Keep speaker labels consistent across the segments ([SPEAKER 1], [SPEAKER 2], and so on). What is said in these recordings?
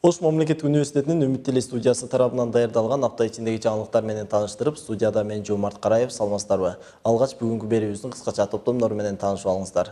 [SPEAKER 1] Ош мамлекеттик университетинин Үмүт Теле студиясы тарабынан даярдалган апта ичиндеги жаңылыктар менен тааныштырып, студияда мен Жомарт Караев, саламатсыздарбы. Алгач бүгүнкү берүүбүздүн кыскача топтомдору менен таанышып алыңыздар.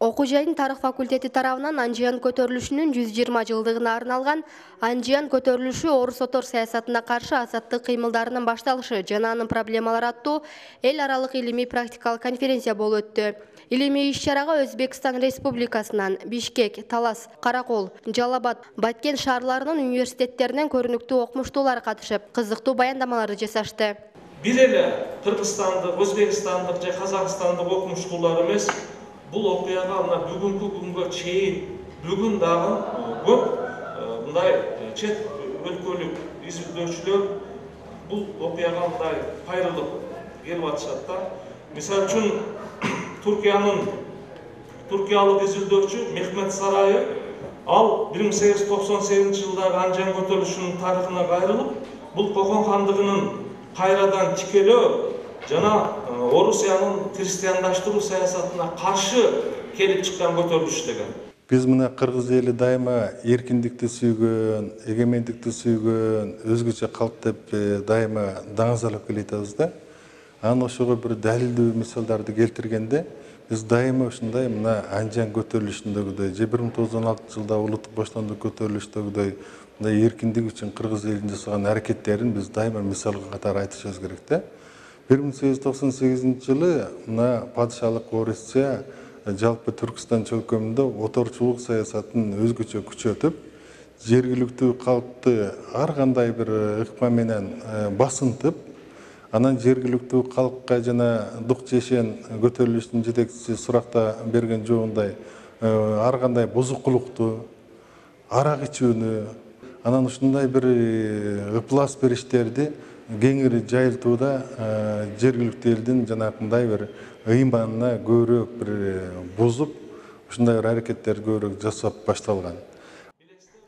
[SPEAKER 2] Окуу жайдын тарых факультети тарабынан Анжиян көтөрүлүшүнүн 120 жылдыгына арналган Анжиян көтөрүлүшү орус отор саясатына каршы азаттык кыймылдарынын башталышы жана анын проблемалары аттуу эл аралык илимий практикалык конференция болуп өттү. Илимий иш-чарага Өзбекстан Республикасынан Бишкек, Талас, Каракол, Жалал-Абад, Баткен шаарларынын университеттеринен көрүнүктүү окумуштуулар катышып, кызыктуу баяндамаларды жасашты.
[SPEAKER 3] Бир эле Кыргызстандык, Өзбекстандык же Казакстандык окумуштуулар эмес, бул окуяга мына бүгүнкү күнгө чейин бүгүн дагы көп мындай чет өлкөлүк изилдөөчүлөр бул окуяга мындай кайрылып келип атышат да. Мисалы үчүн Туркиялык изилдөөчү Мехмет Сарайы ал 1898 жылдагы Анжиян көтөрүлүшүнүн тарыхына кайрылып, бул Кокон хандыгынын кайрадан тикелөө жана Орусиянын христиандаштыруу саясатына каршы келип чыккан көтөрүлүш деген.
[SPEAKER 4] Биз мына кыргыз эли дайыма эркиндикти сүйгөн, эгемендикти сүйгөн, өзгөчө калп деп дайыма даңазалап келатабыз да. Анан ошого бир далилдүү мисалдарды келтиргенде, биз дайыма ушундай мына Анжиян көтөрүлүшүндөгүдөй, же 1916 жылда улуттук баштоодук көтөрүлүштөгүдөй мындай эркиндик үчүн кыргыз элинин жасаган аракеттерин биз дайыма мисалга катары айтышыбыз керек да. 1898 жылы мына падышалык Орусия жалпы Түркістан чөлкөмүндө оторчулук саясатын өзгөчө күчөтүп, жергиликтүү калкты ар кандай бир ыкма менен басынтып, анан жергиликтүү калкка жана Дук Чешен көтөрүлүшүнүн жетекчиси суракта берген жообундай ар кандай бузукулукту, арак ичүүнү, анан ушундай бир ыплас бериштерди кеңири жайылтууда жергиликтүү элдин жанакындай бир ыйманына көбүрөөк бир бузуп, ушундай бир аракеттер көбүрөөк жасап башталган.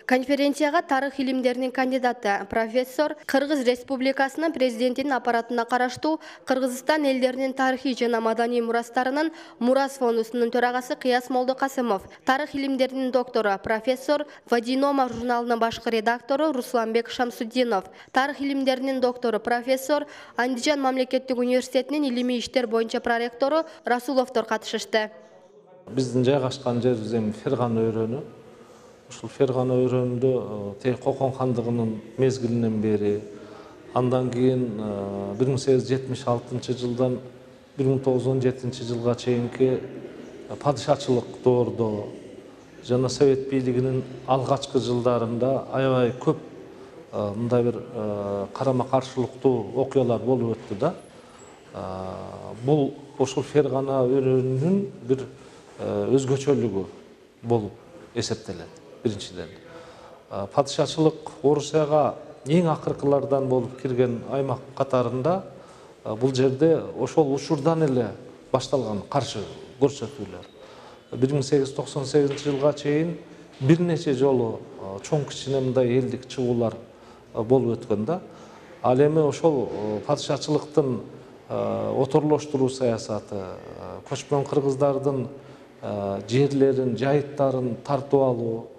[SPEAKER 2] Конференцияга тарых илимдеринин кандидаты, профессор, Кыргыз Республикасынын президентинин аппаратына караштуу Кыргызстан элдеринин тарыхый жана маданий мурастарынын Мурас фондусунун төрагасы Кыяс Молдокасымов, тарых илимдеринин доктору, профессор, Вадинома журналынын башкы редактору Русланбек Шамсуддинов, тарых илимдеринин доктору, профессор, Андижан мамлекеттик университетинин илимий иштер боюнча проректору Расуловдор катышышты.
[SPEAKER 3] Биздин жайгашкан жерибиз эми Ферган өрөөнү. Ушул Ферган өрөөнүндө тек Кокон хандыгынын мезгилинен бери, андан кийин 1876 жылдан 1917 жылга чейинки падышачылык доордо жана Совет бийлигинин алгачкы жылдарында аябай көп мындай бир карама каршылыктуу окуялар болуп өттү да. Бул ошол Фергана өрөөнүнүн бир өзгөчөлүгү болуп эсептелет. Биринчиден, падышачылык Орусияга эң акыркылардан болуп кирген аймак катарында бул жерде ошол учурдан эле башталган каршы көрсөтүүлөр. 1898 жылга чейин бир нече жолу чоң кичине мындай элдик чыгуулар болуп өткөн да. Ал эми ошол падышачылыктын оторлоштуруу саясаты, көчмөн кыргыздардын жерлерин, жайыттарын тартып алуу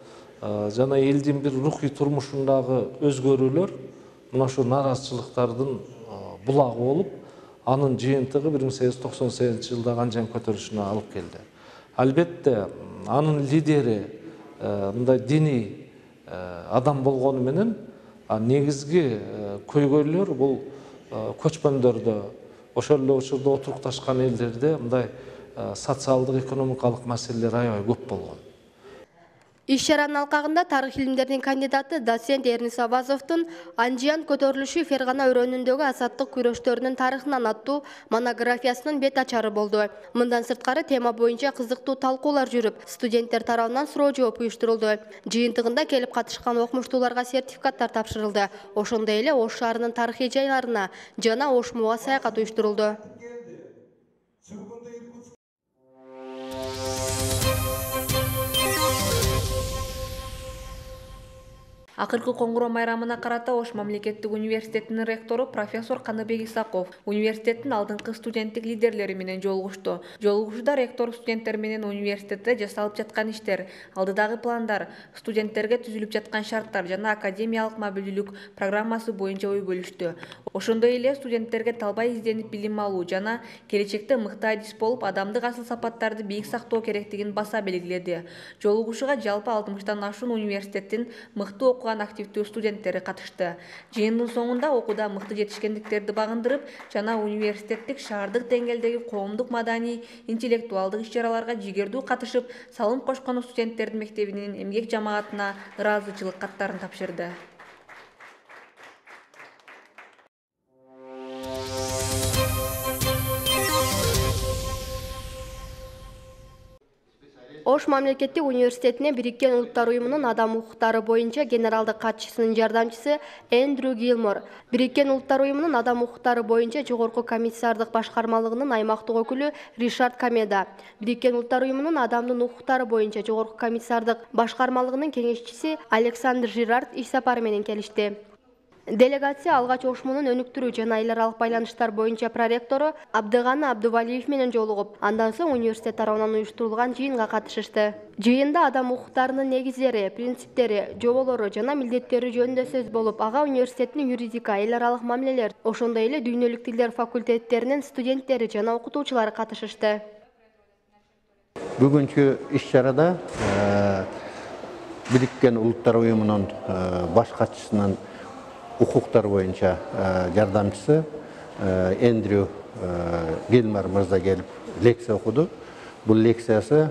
[SPEAKER 3] жана элдин бир рухий турмушундагы өзгөрүүлөр мына ошо нааразычылыктардын булагы болуп, анын жыйынтыгы 1898 жылдагы Анжиян көтөрүлүшүнө алып келди. Албетте, анын лидери мындай диний адам болгону менен негизги көйгөйлөр бул көчмөндөрдө, ошол эле учурда отурукташкан элдерде мындай социалдык, экономикалык маселелер аябай көп болгон.
[SPEAKER 2] Иш-чаранын алкагында тарых илимдеринин кандидаты доцент Эрнис Авазовдун Анжиян көтөрүлүшү Фергана өрөөнүндөгү азаттык күрөштөрүнүн тарыхынан аттуу монографиясынын бет ачары болду. Мындан сырткары тема боюнча кызыктуу талкуулар жүрүп, студенттер тарабынан суроо жооп уюштурулду. Жыйынтыгында келип катышкан окумуштууларга сертификаттар тапшырылды. Ошондой эле Ош шаарынын тарыхый жайларына жана Ош мууга саякат уюштурулду.
[SPEAKER 5] Акыркы коңгуроо майрамына карата Ош мамлекеттик университетинин ректору профессор Каныбек Исаков университеттин алдыңкы студенттик лидерлери менен жолугушту. Жолугушууда ректор студенттер менен университетте жасалып жаткан иштер, алдыдагы пландар, студенттерге түзүлүп жаткан шарттар жана академиялык мобилдүүлүк программасы боюнча ой бөлүштү. Ошондой эле студенттерге талбай изденип билим алуу жана келечекте мыкты адис болуп адамдык асыл сапаттарды бийик сактоо керектигин баса белгиледи. Жолугушууга жалпы 60тан ашуун университеттин мыкты окуган активдүү студенттери катышты. Жыйындын соңунда окууда мыкты жетишкендиктерди багындырып жана университеттик шаардык деңгээлдеги коомдук маданий интеллектуалдык иш-чараларга жигердүү катышып, салым кошкон студенттердин мектебинин эмгек жамаатына ыраазычылык каттарын тапшырды.
[SPEAKER 2] Ош мамлекеттик университетине Бириккен Улуттар уюмунун адам укуктары боюнча генералдык катчысынын жардамчысы Эндрю Гилмор, Бириккен Улуттар уюмунун адам укуктары боюнча жогорку комиссардык башкармалыгынын аймактык өкүлү Ришард Камеда, Бириккен Улуттар уюмунун адамдын укуктары боюнча жогорку комиссардык башкармалыгынын кеңешчиси Александр Жирард иш сапары менен келишти. Делегация алгач Ош мунун өнүктүрүү жана эл аралык байланыштар боюнча проректору Абдыганы Абдывалиев менен жолугуп, андан соң университет тарабынан уюштурулган жыйынга катышышты. Жыйында адам укуктарынын негиздери, принциптери, жоболору жана милдеттери жөнүндө сөз болуп, ага университеттин юридика, эл аралык мамилелер, ошондой эле дүйнөлүк тилдер факультеттеринин студенттери жана окутуучулары катышышты.
[SPEAKER 6] Бүгүнкү иш-чарада Бириккен Улуттар уюмунун баш катчысынын укуктар боюнча жардамчысы Эндрю Гилмор мырза келип лекция окуду. Бул лекциясы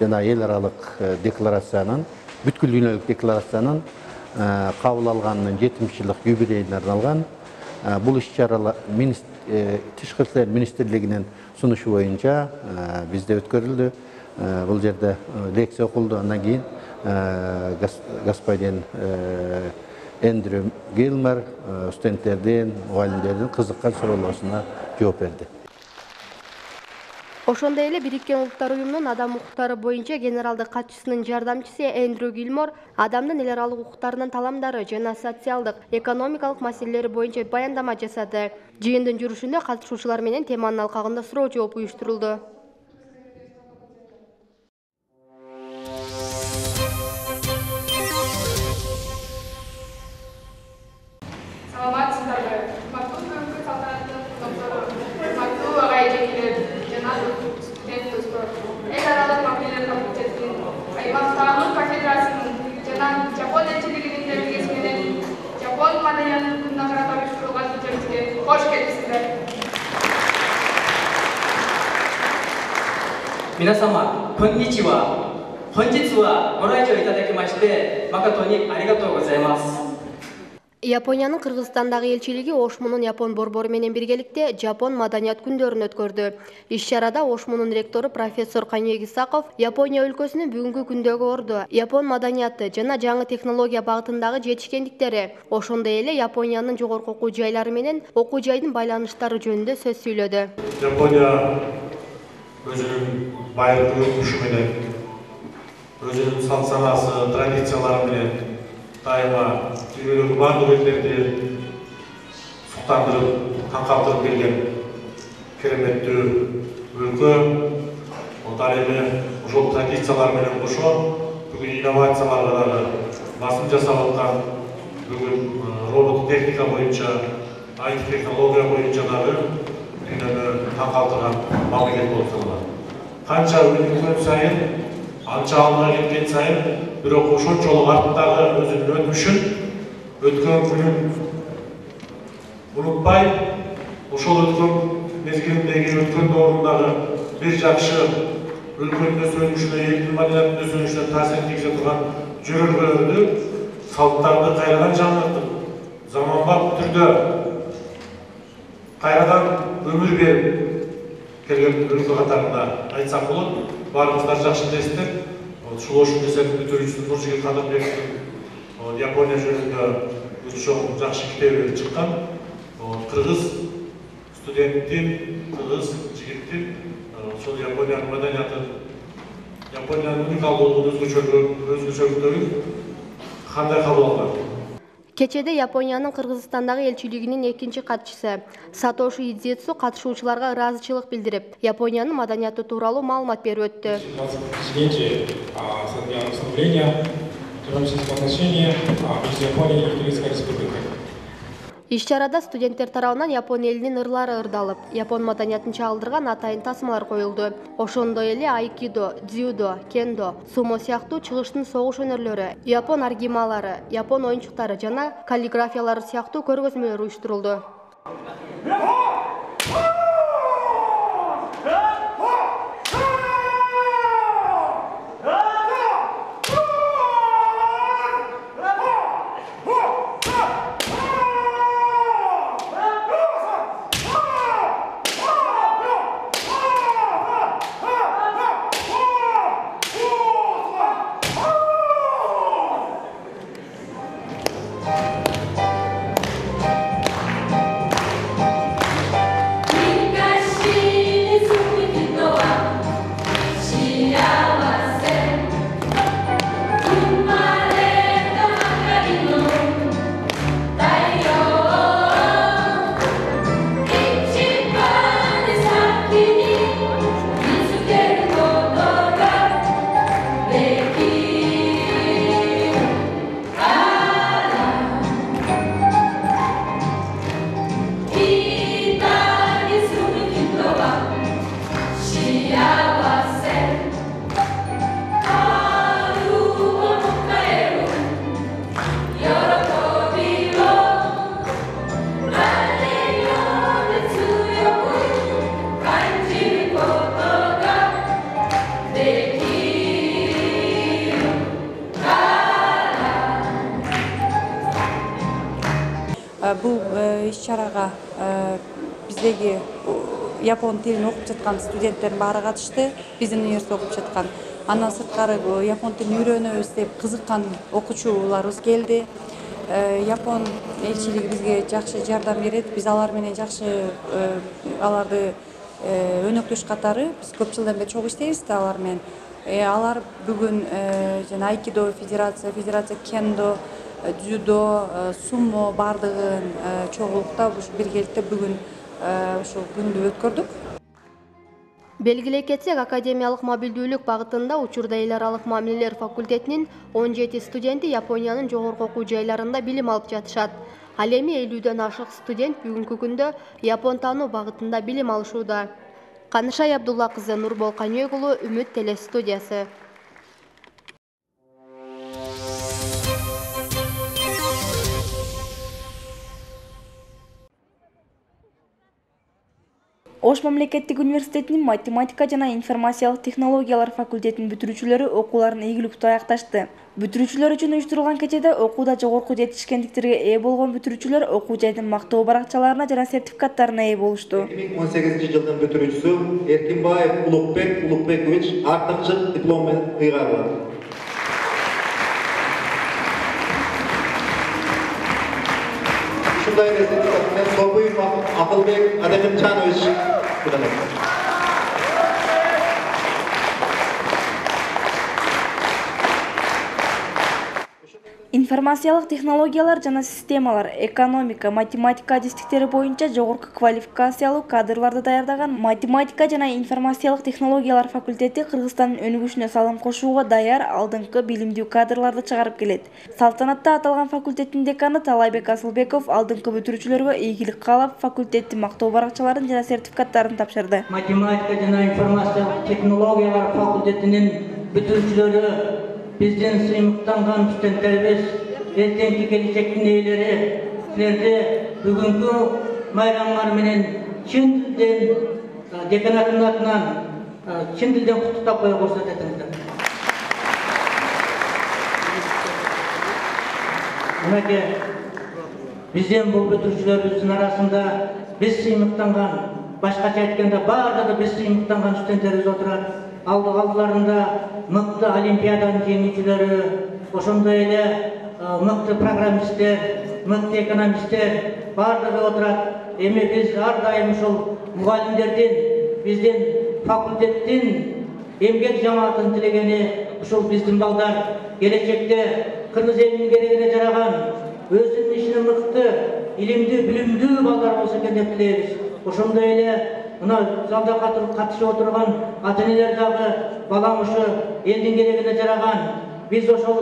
[SPEAKER 6] жана эл аралык декларациянын, бүткүл дүйнөлүк декларациянын кабыл алганынын 70-жылдык юбилейине арналган. Бул иш-чаралар Тышкы иштер министрлигинин сунушу боюнча бизде өткөрүлдү. Бул жерде лекция окулду. Андан кийин господин Эндрю Гилмор студенттердин, мугалимдердин кызыккан суроолоруна жооп берди.
[SPEAKER 2] Ошондой эле Бириккен Улуттар уюмунун адам укуктары боюнча генералдык катчысынын жардамчысы Эндрю Гилмор адамдын эл аралык укуктарынын таламдары жана социалдык, экономикалык маселелери боюнча баяндама жасады. Жыйындын жүрүшүндө катышуучулар менен теманын алкагында суроо жооп уюштурулду.
[SPEAKER 7] Саламатсыздарбы? Урматтуу бүгүнкү салтанаттуу топтор, урматтуу агай эжекелер жана студент достор, эл аралык мамилелер факультетинин, аймактагы кафедрасынын жана Жапон элчилигинин делегesi менен Жапон маданиятынын күнүнө карата уюштурулган ичемизге кош келипсиздер.
[SPEAKER 8] 皆様、こんにちは。本日はご来場いただきまして誠にありがとうございます。
[SPEAKER 2] Япониянын Кыргызстандагы элчилиги Ош мунун Япон борбору менен биргеликте Жапон маданият күндөрүн өткөрдү. Иш-чарада Ош мунун ректору профессор Каныбек Исаков Япония өлкөсүнүн бүгүнкү күндөгү орду, Япон маданияты жана жаңы технология багытындагы жетишкендиктери, ошондой эле Япониянын жогорку окуу жайлары менен окуу жайдын байланыштары жөнүндө сөз сүйлөдү.
[SPEAKER 9] Япония өзүнүн байлыгы өтмүшү менен, өзүнүн салт санасы, традициялары менен дайыма дүйнөлүктөгү бардык элдерди суктандырып, таң калтырып келген кереметтүү өлкө. Ал эми ошол традициялар менен кошо бүгүн инновацияларга дагы басым жасап аткан, бүгүн робот техника боюнча, IT технология боюнча дагы дүйнөнү таң калтырган мамлекет болуп саналат. Канча өнүккөн сайын, анча алдыга кеткен сайын, бирок ошончолук арттагы өзүнүн өтмүшүн, өткөн күнүн унутпай, ошол өткөн мезгилиндеги, өткөн доорундагы бир жакшы өлкөнүн өсүшүнө, элдин маданиятынын өсүшүнө таасир тийгизе турган жөрөлгөлөрдү, салттарды кайрадан жаңыртып, заманбап түрдө кайрадан өмүр берип келген өлкө катарында айтсак болот. Баарыңыздар жакшы билесиздер. Ушул Ош университетинин бүтүрүүчүсү Нуржигит Кадырбековдун Япония жөнүндө өтө чоң жакшы китеби чыккан. Кыргыз студенттин, кыргыз жигиттин ошол Япониянын маданиятын, Япониянын уникалдуулугун, өзгөчөлүктөрүн кандай кабыл алган?
[SPEAKER 2] Кечеде Япониянын Кыргызстандагы элчилигинин экинчи катчысы Сатоши Идзетсу катышуучуларга ыраазычылык билдирип, Япониянын маданияты тууралуу маалымат берип өттү. Иш-чарада студенттер тарабынан Япон элинин ырлары ырдалып, Япон маданиятын чагылдырган атайын тасмалар коюлду. Ошондой эле айкидо, дзюдо, кендо, сумо сыяктуу чыгыштын согуш өнөрлөрү, Япон аргималары, Япон оюнчуктары жана каллиграфиялары сыяктуу көргөзмөлөр уюштурулду.
[SPEAKER 10] Бул иш-чарага биздеги япон тилин окуп жаткан студенттердин баары катышты. Биздин университетте окуп жаткан. Андан сырткары япон тилин үйрөнөбүз деп кызыккан окуучуларыбыз келди. Япон элчилиги бизге жакшы жардам берет. Биз алар менен жакшы аларды өнөктөш катары биз көп жылдан бери чогуу иштейбиз да алар менен. Алар бүгүн жана айкидо федерация, кендо, дзюдо, сумо бардыгын чогулукта биргеликте бүгүн ушул күндү өткөрдүк.
[SPEAKER 2] Белгилей кетсек, академиялык мобилдүүлүк багытында учурда эл аралык мамилелер факультетинин 17 студенти Япониянын жогорку окуу жайларында билим алып жатышат. Ал эми 50дөн ашык студент бүгүнкү күндө япон таануу багытында билим алышууда. Канышай Абдулла кызы, Нурбол Канёк уулу, Үмүт телестудиясы.
[SPEAKER 11] Ош мамлекеттик университетинин математика жана информациялык технологиялар факультетинин бүтүрүүчүлөрү окууларын ийгиликтүү аякташты. Бүтүрүүчүлөр үчүн уюштурулган кечеде окууда жогорку жетишкендиктерге ээ болгон бүтүрүүчүлөр окуу жайдын мактоо баракчаларына жана сертификаттарына ээ болушту.
[SPEAKER 12] 2018 жылдын бүтүрүүчүсү Эркинбаев Улукбек Улукбекович артыкчы диплом менен ыйгарылды. Ушундай сертификат менен Тобуев Акылбек Адемирчанович
[SPEAKER 11] Информациялык технологиялар жана системалар, экономика, математика адистиктери боюнча жогорку квалификациялуу кадрларды даярдаган математика жана информациялык технологиялар факультети Кыргызстандын өнүгүшүнө салым кошууга даяр алдыңкы билимдүү кадрларды чыгарып келет. Салтанатта аталган факультеттин деканы Талайбек Асылбеков алдыңкы бүтүрүүчүлөргө ийгилик каалап, факультеттин мактоо баракчаларын жана сертификаттарын тапшырды.
[SPEAKER 8] Математика жана информациялык технологиялар факультетинин бүтүрүүчүлөрү биздин сыймыктанган студенттерибиз, эртеңки келечектин ээлери, силерди бүгүнкү майрамыңар менен чын дилден деканаттын атынан чын дилден куттуктап кое көрсөтөтүңүздөр. Мынакей биздин бул бүтүрүүчүлөрүбүздүн арасында биз сыймыктанган, башкача айтканда баардыгы биз сыймыктанган студенттерибиз отурат. Алдыларында мыкты олимпиаданын жеңүүчүлөрү, ошондой эле мыкты программисттер, мыкты экономисттер баардыгы отурат. Эми биз ар дайым ушул мугалимдердин, биздин факультеттин эмгек жамаатын тилегени ушул биздин балдар келечекте кыргыз элинин керегине жараган, өзүнүн ишине мыкты, илимдүү, билимдүү балдар болсо экен деп тилейбиз. Ошондой эле мына залда катышып отурган ата-энелер дагы балам ушу элдин керегине жараган, биз ошол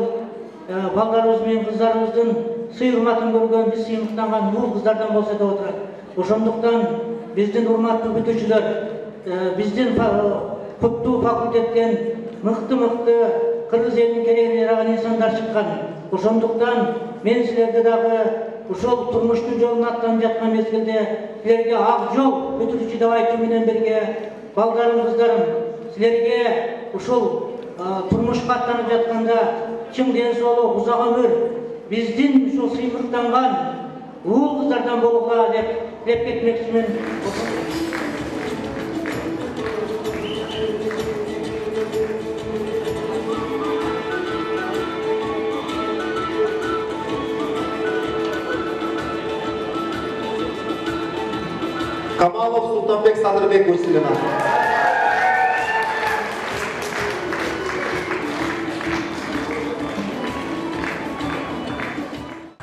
[SPEAKER 8] балдарыбыз менен кыздарыбыздын сый-урматын көргөн, биз сыймыктанган бул кыздардан болсо деп отурат. Ошондуктан биздин урматтуу бүтүүчүлөр, биздин куттуу факультеттен мыкты кыргыз элинин керегине жараган инсандар чыккан. Ошондуктан мен силерге дагы ушул турмуштун жолун аттанып жаткан мезгилде силерге ак жол бүтүрүүчү деп айтуу менен birге, балдарым, кыздарым, силерге ушул турмушка аттанып жатканда чың ден соолук, узак өмүр, биздин ушул сыймыктанган уул кыздардан болууга деп тилеп кетмекчимин.
[SPEAKER 12] Камалов Султанбек Садырбек Усилина.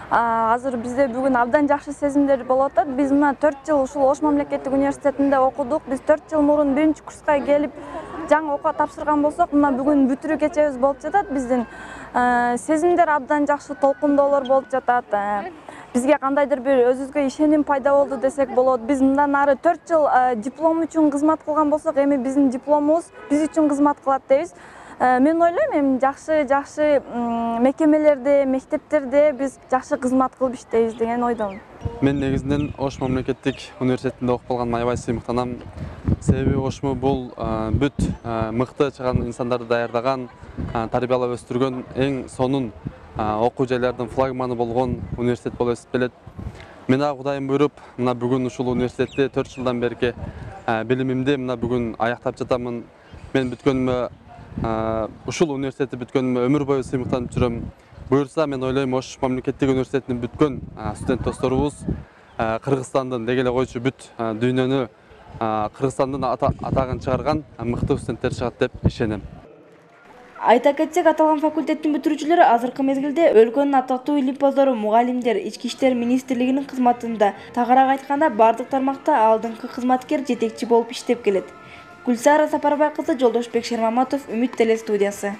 [SPEAKER 10] Азыр бизде бүгүн абдан жакшы сезимдер болуп атат. Биз мына 4 жыл ушул Ош мамлекеттик университетинде окудук. Биз 4 жыл мурун 1-курска келип жаңы окууга тапшырган болсок, мына бүгүн бүтүрүү кечебиз болуп жатат. Биздин сезимдер абдан жакшы, толкундоолор болуп жатат. Бизге кандайдыр бир өзүбүзгө ишеним пайда болду десек болот. Биз мындан ары 4 жыл диплом үчүн кызмат кылган болсок, эми биздин дипломубуз биз үчүн кызмат кылат дейбиз. Мен ойлойм, эми жакшы мекемелерде, мектептерде биз жакшы кызмат кылып иштейбиз деген ойдомун.
[SPEAKER 13] Мен негизинен Ош мамлекеттик университетинде окуп калганыма аябай сыймыктанам. Себеби Ошму бул бүт мыкты чыган инсандарды даярдаган, тарбиялап өстүргөн эң сонун окуу жайлардын флагманы болгон университет болуп эсептелет. Мен Кудайым буйруп, мына бүгүн ушул университетте 4 жылдан берки билимимди мына бүгүн аяктап жатамын. Мен бүткөнүмө ушул университетти бүткөнүмө өмүр бою сыймыктанып жүрөм. Буюрса, мен ойлойм, Ош мамлекеттик университетинин бүткөн студент досторубуз Кыргызстандын деги эле койчу бүт дүйнөнү Кыргызстандын атагын чыгарган мыкты студенттер чыгат деп ишенем.
[SPEAKER 11] Айта кетсек, аталган факультеттин бүтүрүүчүлөрү азыркы мезгилде өлкөнүн атактуу илимпоздору, мугалимдер, Ички иштер министрлигинин кызматында, тагыраак айтканда бардык тармакта алдыңкы кызматкер, жетекчи болуп иштеп келет. Гүлсара Сапарбай кызы, Жолдошбек Шермаматов, Үмүт телестудиясы.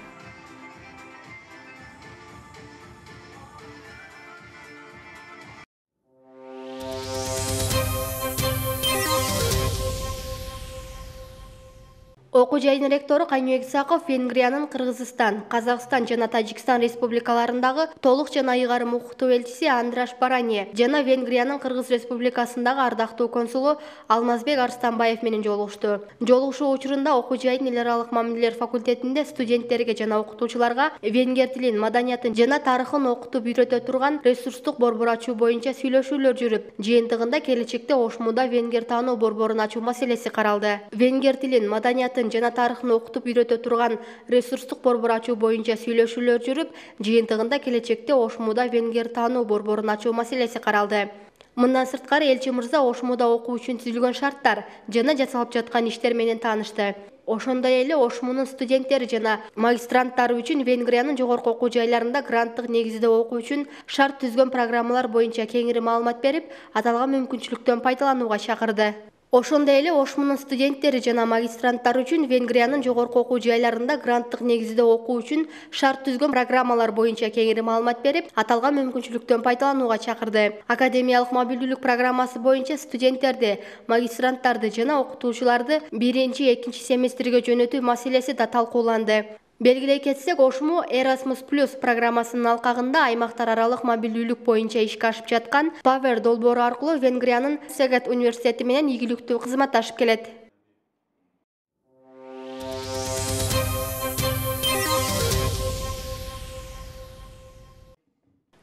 [SPEAKER 2] Окуу жайдын ректору Кайныбек Исаков Венгриянын Кыргызстан, Казакстан жана Тажикстан республикаларындагы толук жана ыйгарым укуктуу элчиси Андраш Баране жана Венгриянын Кыргыз республикасындагы ардактуу консулу Алмазбек Арстанбаев менен жолугушту. Жолугушуу учурунда окуу жайдын эл аралык мамилелер факультетинде студенттерге жана окутуучуларга венгер тилин, маданиятын жана тарыхын окутуп үйрөтө турган ресурстук борбор ачуу боюнча сүйлөшүүлөр жүрүп, жыйынтыгында келечекте Ошмуда венгер таануу борборун ачуу маселеси каралды. Венгер тилин, маданиятын жана тарыхын окутуп үйрөтө турган ресурстук борбор ачуу боюнча сүйлөшүүлөр жүрүп, жыйынтыгында келечекте Ошмуда венгер таануу борборун ачуу маселеси каралды. Мындан сырткары элчи мырза Ошмуда окуу үчүн түзүлгөн шарттар жана жасалып жаткан иштер менен таанышты. Ошондой эле Ошмунун студенттери жана магистранттары үчүн Венгриянын жогорку окуу жайларында гранттык негизде окуу үчүн шарт түзгөн программалар боюнча кеңири маалымат берип, аталган мүмкүнчүлүктөн пайдаланууга чакырды. Ошондой эле Ошмунун студенттери жана магистранттары үчүн Венгриянын жогорку окуу жайларында гранттык негизде окуу үчүн шарт түзгөн программалар боюнча кеңири маалымат берип, аталган мүмкүнчүлүктөн пайдаланууга чакырды. Академиялык мобилдүүлүк программасы боюнча студенттерди, магистранттарды жана окутуучуларды 1-2 семестрге жөнөтүү маселеси да талкууланды. Белгилей кетсек, Ошму Erasmus+ программасынын алкагында аймактар аралык мобилдүүлүк боюнча ишке ашып жаткан Power долбоору аркылуу Венгриянын Szeged университети менен ийгиликтүү кызматташып келет.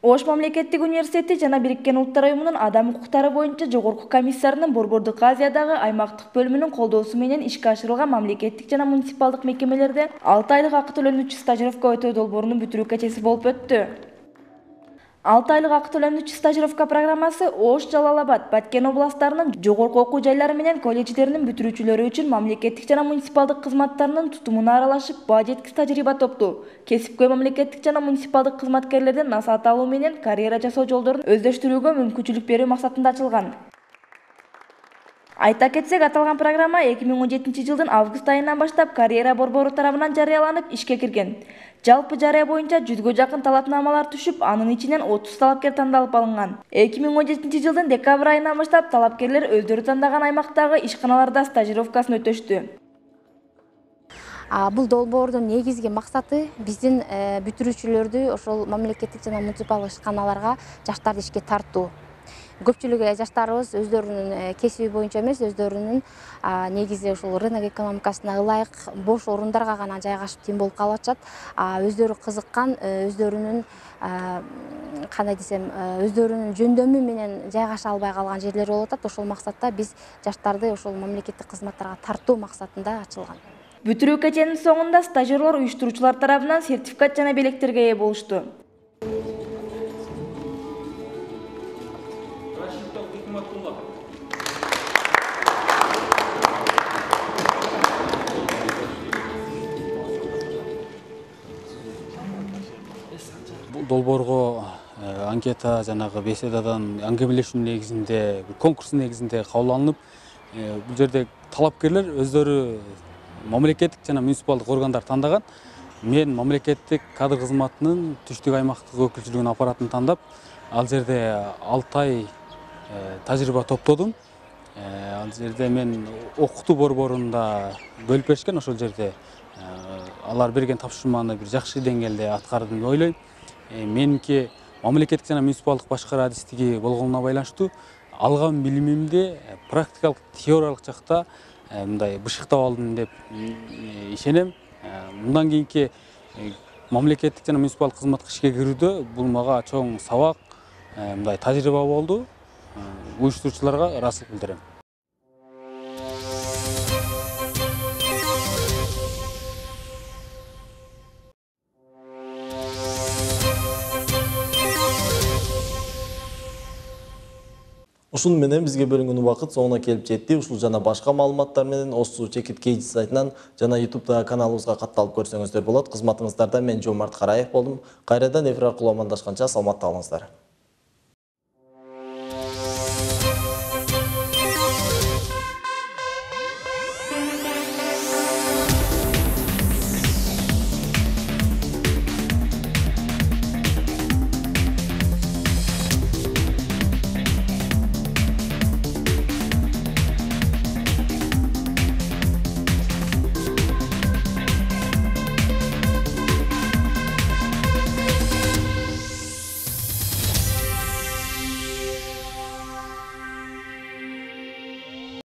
[SPEAKER 11] Ош мамлекеттик университети жана Бириккен Улуттар уюмунун адам укуктары боюнча жогорку комиссарынын Борбордук Азиядагы аймактык бөлүмүнүн колдоосу менен ишке ашырылган мамлекеттик жана муниципалдык мекемелерде 6 айлык акы төлөнүүчү стажировка өтөө долбоорунун бүтүрүү кечеси болуп өттү. 6 айлық ақы төлөнүүчү стажировка программасы Ош, Жалал-Абад, Баткен областарынын жогорку окуу жайлары менен колледждеринин бүтүрүүчүлөрү үчүн мамлекеттик жана муниципалдык кызматтарынын тутумуна аралашып, баа жеткис тажрыйба топтоо, кесипкөй мамлекеттик жана муниципалдык кызматкерлерден насаат алуу менен карьера жасоо жолдорун өздөштүрүүгө мүмкүнчүлүк берүү максатында ачылган. Айта кетсек, аталган программа 2017 жылдын август айынан баштап карьера борбору тарабынан жарыяланып ишке кирген. Жалпы жарыя боюнча 100га жакын талапнамалар түшүп, анын ичинен 30 талапкер тандалып алынган. 2017 жылдын декабрь айынан баштап талапкерлер өздөрү тандаган аймактагы ишканаларда стажировкасын өтөштү.
[SPEAKER 14] Бул долбоордун негизги максаты биздин бүтүрүүчүлөрдү ошол мамлекеттик жана муниципалдык ишканаларга жаштарды ишке тартуу. Көпчүлүк жаштарыбыз өздөрүнүн кесиби боюнча эмес, өздөрүнүн негизи ушул рынок экономикасына ылайык бош орундарга гана жайгашып тим болуп калып атышат. Өздөрү кызыккан, өздөрүнүн кандай десем, өздөрүнүн жөндөмү менен жайгаша албай калган жерлер болуп атат. Ошол максатта биз жаштарды ошол мамлекеттик кызматтарга тартуу максатында ачылган.
[SPEAKER 11] Бүтүрүү кеченин соңунда стажерлор уюштуруучулар тарабынан сертификат жана белектерге ээ болушту.
[SPEAKER 15] Долбоорго анкета жанагы беседадан аңгемелешүү негизинде, конкурс негизинде кабыл алынып, бул жерде талапкерлер өздөрү мамлекеттик жана муниципалдык органдар тандаган. Мен мамлекеттик кадр кызматынын түштүк аймактык өкүлчүлүгүнүн аппаратын тандап, ал жерде 6 ай тажрыйба топтодум. Ал жерде мен окутуу борборунда бөлүп беришкен, ошол жерде алар берген тапшырманы бир жакшы деңгээлде аткардым деп ойлойм. Меники мамлекеттик жана муниципалдык башкаруу адистиги болгонуна байланыштуу алган билимимди практикалык теориялык жакта мындай бышыктап алдым деп ишенем. Мындан кийинки мамлекеттик жана муниципалдык кызматка ишке кирүүдө бул мага чоң сабак, мындай тажрыйба болду. Уюштуруучуларга ыраазычылык билдирем.
[SPEAKER 1] Ушун менен бизге бөлүнгөн убакыт соңуна келип жетти. Ушул жана башка маалыматтар менен Osu Chekit сайтынан жана YouTube каналыбызга катталып көрсөңүздөр болот. Кызматыңыздарда мен Жомарт Караев болдум. Кайрадан эфир аркылуу амандашканча саламатта калыңыздар.